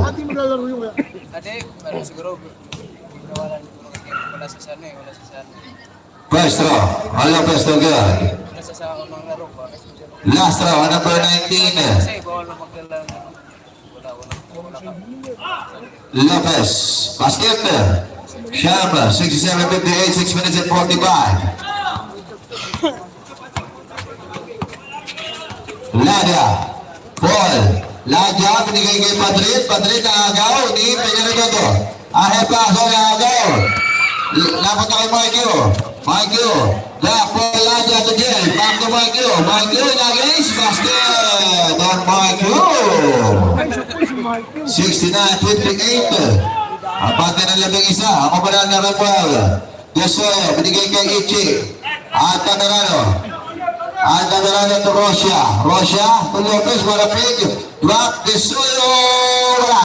Pati maglalaro yung kaya. Ade, pero siguro wala sa sana eh, wala sa sana. First throw. Wala first throw good. Wala sa unang laro pa. Last throw, number 19. Kasi bawal na magdala ng wala ka. Lopez. Basket. Sham, 67-58, 6 minutes and 45. Ladia. Paul. Ladia, binigay kay Madrid. Madrid na agaw. Ni Peñarito. Ahe pa, sorry agaw. Lapot na kay Mikey. Mikey. Paul Ladia to jail. Back to Mikey. Mikey, nagis. Basket. On Mikey. 69-58. Abante ng labing isa. Ako pala na Rapuel. Desoy, binigay kay Ichi. Altamirano. Altamirano to Rosia. Rosia to Lopez. Marapig. Drop. Desoy.